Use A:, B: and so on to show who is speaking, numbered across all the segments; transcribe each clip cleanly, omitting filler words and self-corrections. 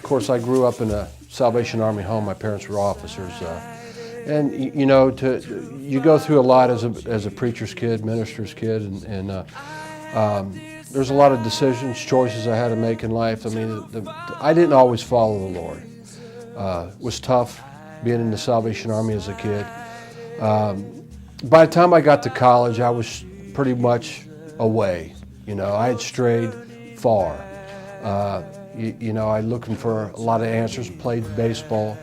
A: course, I grew up in a Salvation Army home. My parents were officers. And you know, you go through a lot as a preacher's kid, minister's kid, and there's a lot of decisions, choices I had to make in life. I mean, I didn't always follow the Lord. It was tough being in the Salvation Army as a kid. By the time I got to college, I was pretty much away. You know, I had strayed far. You know, I looking for a lot of answers, played baseball.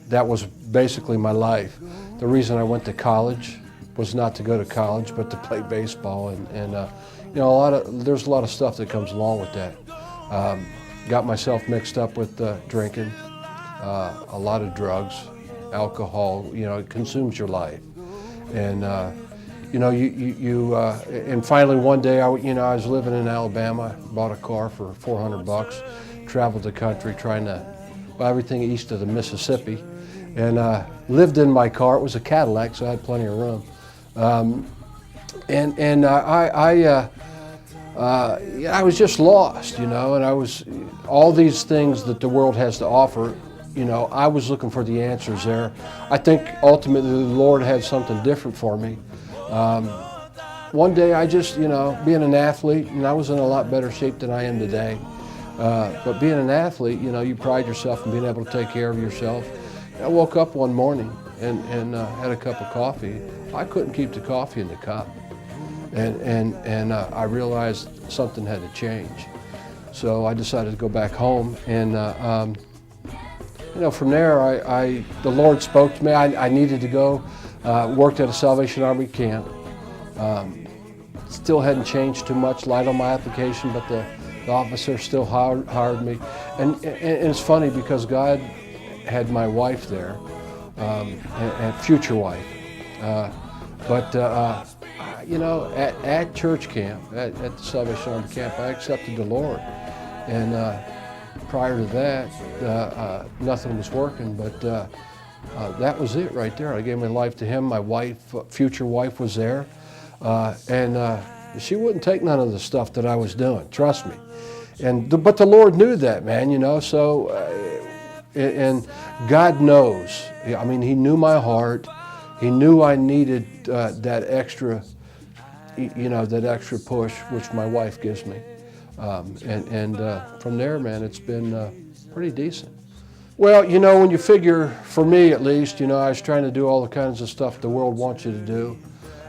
A: That was basically my life. The reason I went to college was not to go to college, but to play baseball. And you know, there's a lot of stuff that comes along with that. Got myself mixed up with drinking, a lot of drugs, alcohol. You know, it consumes your life. And you know, and finally one day, I was living in Alabama, bought a car for $400, traveled the country trying to buy everything east of the Mississippi, and lived in my car. It was a Cadillac, so I had plenty of room. I was just lost, you know, and I was, all these things that the world has to offer, you know, I was looking for the answers there. I think ultimately the Lord had something different for me. One day I just, you know, being an athlete, and I was in a lot better shape than I am today, but being an athlete, you know, you pride yourself in being able to take care of yourself. I woke up one morning and had a cup of coffee. I couldn't keep the coffee in the cup. And I realized something had to change. So I decided to go back home, and you know, from there, the Lord spoke to me. I needed to go. Worked at a Salvation Army camp. Still hadn't changed too much, light on my application, but the officer still hired me. And it's funny because God had my wife there, and future wife. You know, at church camp, at the Salvation Army camp, I accepted the Lord. And prior to that, nothing was working, but that was it right there. I gave my life to Him. My wife, future wife, was there. And she wouldn't take none of the stuff that I was doing, trust me. But the Lord knew that, man, you know, so, and God knows. I mean, He knew my heart. He knew I needed that extra, you know, that extra push, which my wife gives me. From there, man, it's been pretty decent. Well, you know, when you figure, for me at least, you know, I was trying to do all the kinds of stuff the world wants you to do.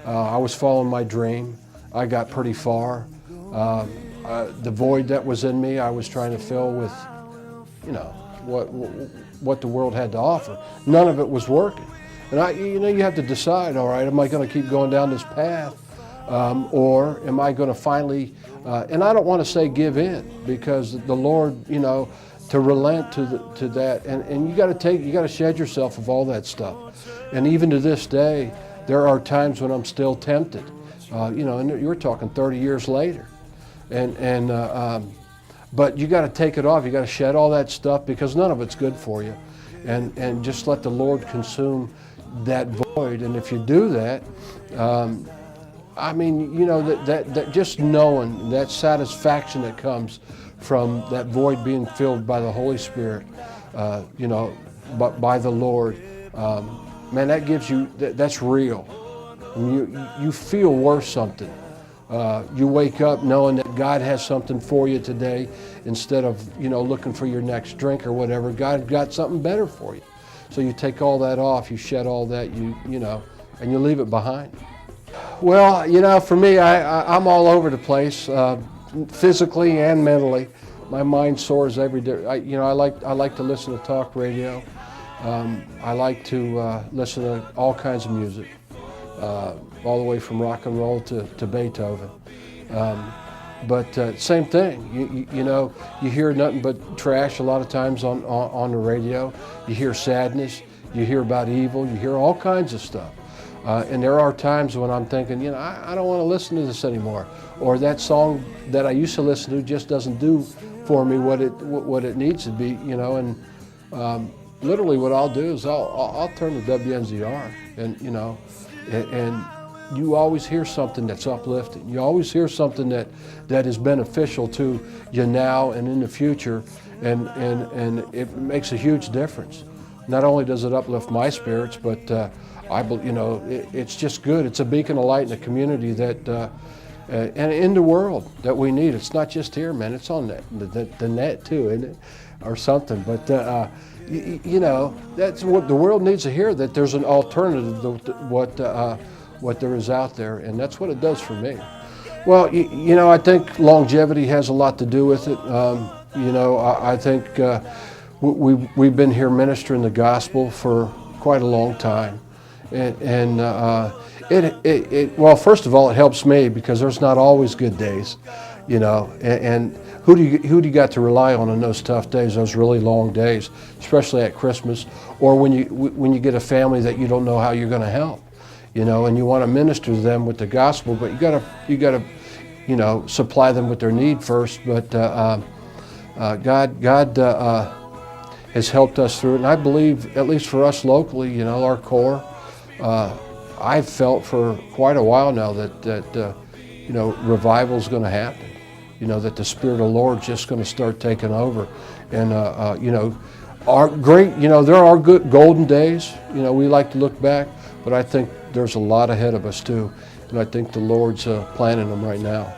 A: I was following my dream. I got pretty far. The void that was in me, I was trying to fill with, you know, what the world had to offer. None of it was working. And you know, you have to decide, all right, am I going to keep going down this path? Or am I going to finally, and I don't want to say give in, because the Lord, you know, to relent to that, and you got to shed yourself of all that stuff. And even to this day, there are times when I'm still tempted, you know, and you're talking 30 years later, but you got to take it off. You got to shed all that stuff, because none of it's good for you, and just let the Lord consume that void. And if you do that, I mean, you know, that just knowing that satisfaction that comes from that void being filled by the Holy Spirit, you know, but by the Lord, man, that gives you, that's real. And you feel worth something. You wake up knowing that God has something for you today, instead of, you know, looking for your next drink or whatever. God got something better for you. So you take all that off, you shed all that, you know, and you leave it behind. Well, you know, for me, I'm all over the place, physically and mentally. My mind soars every day. You know, I like to listen to talk radio. I like to listen to all kinds of music, all the way from rock and roll to Beethoven. But same thing. You know, you hear nothing but trash a lot of times on the radio. You hear sadness. You hear about evil. You hear all kinds of stuff. And there are times when I'm thinking, you know, I don't want to listen to this anymore, or that song that I used to listen to just doesn't do for me what it needs to be, you know. And literally, what I'll do is I'll turn to WNZR, and you know, and you always hear something that's uplifting. You always hear something that is beneficial to you now and in the future, and it makes a huge difference. Not only does it uplift my spirits, but it's just good. It's a beacon of light in the community and in the world that we need. It's not just here, man. It's on the net too, isn't it, or something? But that's what the world needs to hear. That there's an alternative to what there is out there, and that's what it does for me. Well, I think longevity has a lot to do with it. I think we've been here ministering the gospel for quite a long time. Well, first of all, it helps me because there's not always good days, and who do you got to rely on those tough days, those really long days, especially at Christmas, or when you get a family that you don't know how you're going to help, and you want to minister to them with the gospel, but you got to supply them with their need first. But God has helped us through it, and I believe, at least for us locally, our core. I've felt for quite a while now that revival is going to happen. That the Spirit of the Lord is just going to start taking over, and there are good golden days. We like to look back, but I think there's a lot ahead of us too, and I think the Lord's planning them right now.